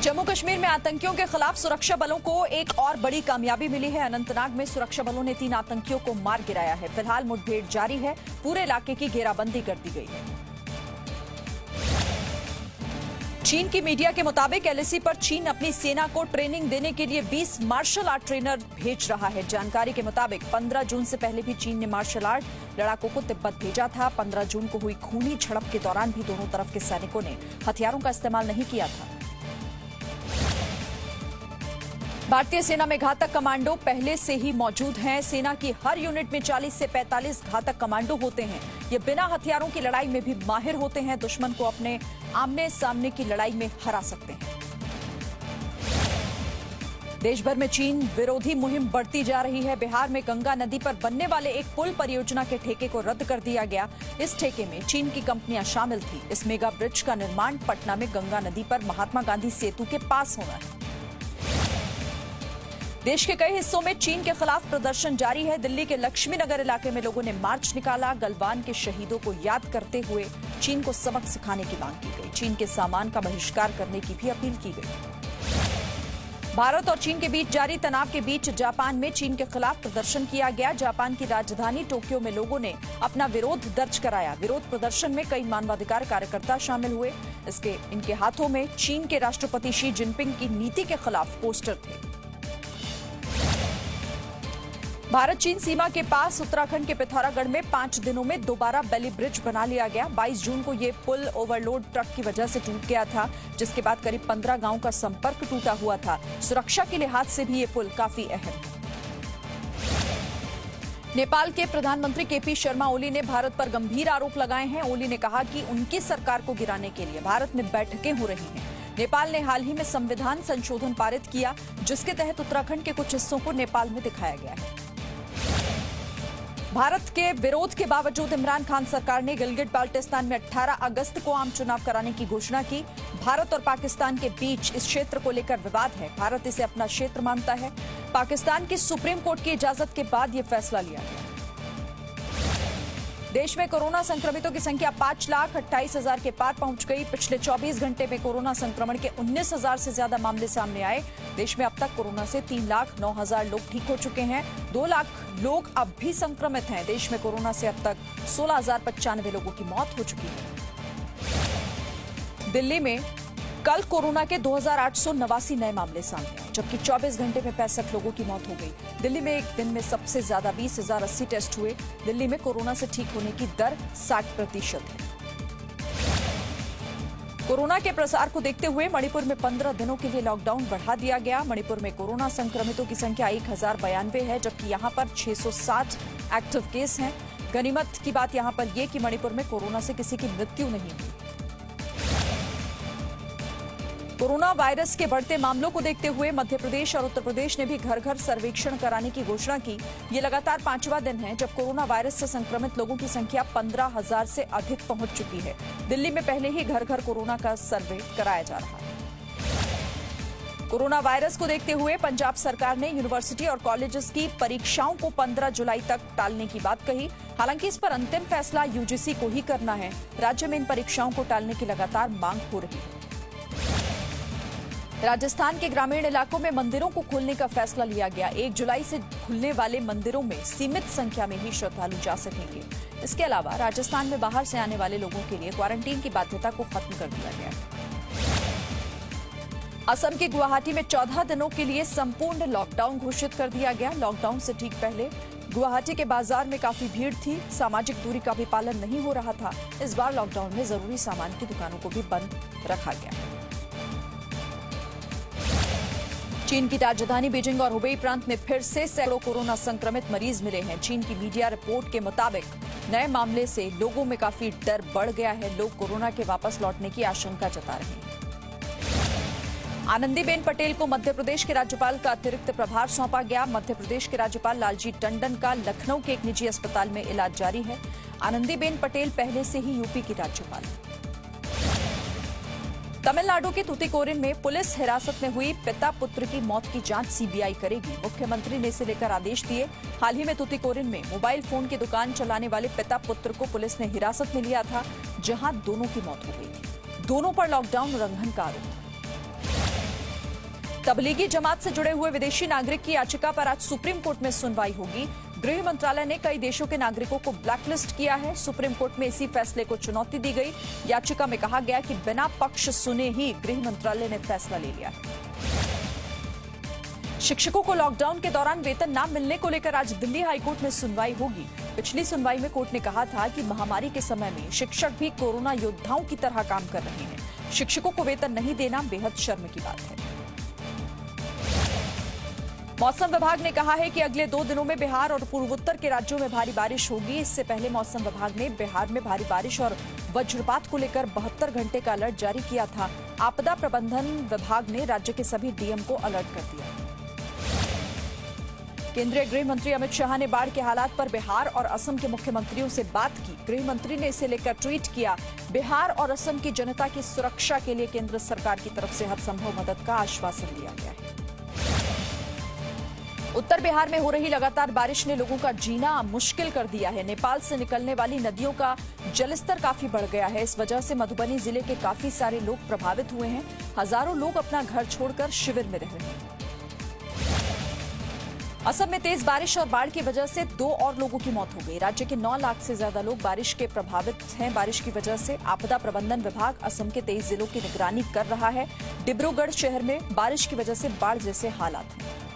जम्मू कश्मीर में आतंकियों के खिलाफ सुरक्षा बलों को एक और बड़ी कामयाबी मिली है। अनंतनाग में सुरक्षा बलों ने 3 आतंकियों को मार गिराया है। फिलहाल मुठभेड़ जारी है। पूरे इलाके की घेराबंदी कर दी गई है। चीन की मीडिया के मुताबिक एलएसी पर चीन अपनी सेना को ट्रेनिंग देने के लिए 20 मार्शल आर्ट ट्रेनर भेज रहा है। जानकारी के मुताबिक 15 जून से पहले भी चीन ने मार्शल आर्ट लड़ाकों को तिब्बत भेजा था। 15 जून को हुई खूनी झड़प के दौरान भी दोनों तरफ के सैनिकों ने हथियारों का इस्तेमाल नहीं किया था। भारतीय सेना में घातक कमांडो पहले से ही मौजूद हैं। सेना की हर यूनिट में 40 से 45 घातक कमांडो होते हैं। ये बिना हथियारों की लड़ाई में भी माहिर होते हैं। दुश्मन को अपने आमने सामने की लड़ाई में हरा सकते हैं। देश भर में चीन विरोधी मुहिम बढ़ती जा रही है। बिहार में गंगा नदी पर बनने वाले एक पुल परियोजना के ठेके को रद्द कर दिया गया। इस ठेके में चीन की कंपनियां शामिल थी। इस मेगा ब्रिज का निर्माण पटना में गंगा नदी पर महात्मा गांधी सेतु के पास होना है। देश के कई हिस्सों में चीन के खिलाफ प्रदर्शन जारी है। दिल्ली के लक्ष्मी नगर इलाके में लोगों ने मार्च निकाला। गलवान के शहीदों को याद करते हुए चीन को सबक सिखाने की मांग की गई। चीन के सामान का बहिष्कार करने की भी अपील की गई। भारत और चीन के बीच जारी तनाव के बीच जापान में चीन के खिलाफ प्रदर्शन किया गया। जापान की राजधानी टोक्यो में लोगों ने अपना विरोध दर्ज कराया। विरोध प्रदर्शन में कई मानवाधिकार कार्यकर्ता शामिल हुए। इनके हाथों में चीन के राष्ट्रपति शी जिनपिंग की नीति के खिलाफ पोस्टर थे। भारत चीन सीमा के पास उत्तराखंड के पिथौरागढ़ में 5 दिनों में दोबारा बेली ब्रिज बना लिया गया। 22 जून को ये पुल ओवरलोड ट्रक की वजह से टूट गया था, जिसके बाद करीब 15 गांवों का संपर्क टूटा हुआ था। सुरक्षा के लिहाज से भी ये पुल काफी अहम है। नेपाल के प्रधानमंत्री केपी शर्मा ओली ने भारत पर गंभीर आरोप लगाए हैं। ओली ने कहा कि उनकी सरकार को गिराने के लिए भारत में बैठकें हो रही हैं। नेपाल ने हाल ही में संविधान संशोधन पारित किया, जिसके तहत उत्तराखंड के कुछ हिस्सों को नेपाल में दिखाया गया है। भारत के विरोध के बावजूद इमरान खान सरकार ने गिलगिट बाल्टिस्तान में 18 अगस्त को आम चुनाव कराने की घोषणा की। भारत और पाकिस्तान के बीच इस क्षेत्र को लेकर विवाद है। भारत इसे अपना क्षेत्र मानता है। पाकिस्तान की सुप्रीम कोर्ट की इजाजत के बाद यह फैसला लिया गया। देश में कोरोना संक्रमितों की संख्या 5,28,000 के पार पहुंच गई। पिछले 24 घंटे में कोरोना संक्रमण के 19,000 से ज्यादा मामले सामने आए। देश में अब तक कोरोना से 3,09,000 लोग ठीक हो चुके हैं। 2 लाख लोग अब भी संक्रमित हैं। देश में कोरोना से अब तक 16,095 लोगों की मौत हो चुकी है। दिल्ली में कल कोरोना के 2,889 नए मामले सामने आए, जबकि 24 घंटे में 65 लोगों की मौत हो गई। दिल्ली में एक दिन में सबसे ज्यादा 20,080 टेस्ट हुए। दिल्ली में कोरोना से ठीक होने की दर 60% है। कोरोना के प्रसार को देखते हुए मणिपुर में 15 दिनों के लिए लॉकडाउन बढ़ा दिया गया। मणिपुर में कोरोना संक्रमितों की संख्या 1,092 है, जबकि यहां पर 660 एक्टिव केस हैं। गनीमत की बात यहां पर यह कि मणिपुर में कोरोना से किसी की मृत्यु नहीं हुई। कोरोना वायरस के बढ़ते मामलों को देखते हुए मध्य प्रदेश और उत्तर प्रदेश ने भी घर घर सर्वेक्षण कराने की घोषणा की। ये लगातार 5वां दिन है जब कोरोना वायरस से संक्रमित लोगों की संख्या 15,000 से अधिक पहुंच चुकी है। दिल्ली में पहले ही घर घर कोरोना का सर्वे कराया जा रहा है। कोरोना वायरस को देखते हुए पंजाब सरकार ने यूनिवर्सिटी और कॉलेजेस की परीक्षाओं को 15 जुलाई तक टालने की बात कही। हालांकि इस पर अंतिम फैसला यूजीसी को ही करना है। राज्य में इन परीक्षाओं को टालने की लगातार मांग हो रही है। राजस्थान के ग्रामीण इलाकों में मंदिरों को खोलने का फैसला लिया गया। 1 जुलाई से खुलने वाले मंदिरों में सीमित संख्या में ही श्रद्धालु जा सकेंगे। इसके अलावा राजस्थान में बाहर से आने वाले लोगों के लिए क्वारंटीन की बाध्यता को खत्म कर दिया गया। असम के गुवाहाटी में 14 दिनों के लिए संपूर्ण लॉकडाउन घोषित कर दिया गया। लॉकडाउन से ठीक पहले गुवाहाटी के बाजार में काफी भीड़ थी। सामाजिक दूरी का भी पालन नहीं हो रहा था। इस बार लॉकडाउन में जरूरी सामान की दुकानों को भी बंद रखा गया। चीन की राजधानी बीजिंग और हुबेई प्रांत में फिर से सैकड़ों कोरोना संक्रमित मरीज मिले हैं। चीन की मीडिया रिपोर्ट के मुताबिक नए मामले से लोगों में काफी डर बढ़ गया है। लोग कोरोना के वापस लौटने की आशंका जता रहे हैं। आनंदीबेन पटेल को मध्य प्रदेश के राज्यपाल का अतिरिक्त प्रभार सौंपा गया। मध्य प्रदेश के राज्यपाल लालजी टंडन का लखनऊ के एक निजी अस्पताल में इलाज जारी है। आनंदीबेन पटेल पहले से ही यूपी की राज्यपाल है। तमिलनाडु के तुतिकोरिन में पुलिस हिरासत में हुई पिता पुत्र की मौत की जांच सीबीआई करेगी। मुख्यमंत्री ने इसे लेकर आदेश दिए। हाल ही में तुतिकोरिन में मोबाइल फोन की दुकान चलाने वाले पिता पुत्र को पुलिस ने हिरासत में लिया था, जहां दोनों की मौत हो गई थी। दोनों पर लॉकडाउन उल्लंघन का आरोप था। तबलीगी जमात से जुड़े हुए विदेशी नागरिक की याचिका पर आज सुप्रीम कोर्ट में सुनवाई होगी। गृह मंत्रालय ने कई देशों के नागरिकों को ब्लैकलिस्ट किया है। सुप्रीम कोर्ट में इसी फैसले को चुनौती दी गई। याचिका में कहा गया कि बिना पक्ष सुने ही गृह मंत्रालय ने फैसला ले लिया। शिक्षकों को लॉकडाउन के दौरान वेतन न मिलने को लेकर आज दिल्ली हाईकोर्ट में सुनवाई होगी। पिछली सुनवाई में कोर्ट ने कहा था कि महामारी के समय में शिक्षक भी कोरोना योद्धाओं की तरह काम कर रहे हैं। शिक्षकों को वेतन नहीं देना बेहद शर्म की बात है। मौसम विभाग ने कहा है कि अगले 2 दिनों में बिहार और पूर्वोत्तर के राज्यों में भारी बारिश होगी। इससे पहले मौसम विभाग ने बिहार में भारी बारिश और वज्रपात को लेकर 72 घंटे का अलर्ट जारी किया था। आपदा प्रबंधन विभाग ने राज्य के सभी डीएम को अलर्ट कर दिया। केंद्रीय गृह मंत्री अमित शाह ने बाढ़ के हालात पर बिहार और असम के मुख्यमंत्रियों से बात की। गृह मंत्री ने इसे लेकर ट्वीट किया। बिहार और असम की जनता की सुरक्षा के लिए केंद्र सरकार की तरफ से हर संभव मदद का आश्वासन दिया गया है। उत्तर बिहार में हो रही लगातार बारिश ने लोगों का जीना मुश्किल कर दिया है। नेपाल से निकलने वाली नदियों का जलस्तर काफी बढ़ गया है। इस वजह से मधुबनी जिले के काफी सारे लोग प्रभावित हुए हैं। हजारों लोग अपना घर छोड़कर शिविर में रह रहे हैं। असम में तेज बारिश और बाढ़ की वजह से 2 और लोगों की मौत हो गई। राज्य के 9 लाख से ज्यादा लोग बारिश के प्रभावित हैं। बारिश की वजह से आपदा प्रबंधन विभाग असम के 23 जिलों की निगरानी कर रहा है। डिब्रूगढ़ शहर में बारिश की वजह से बाढ़ जैसे हालात हैं।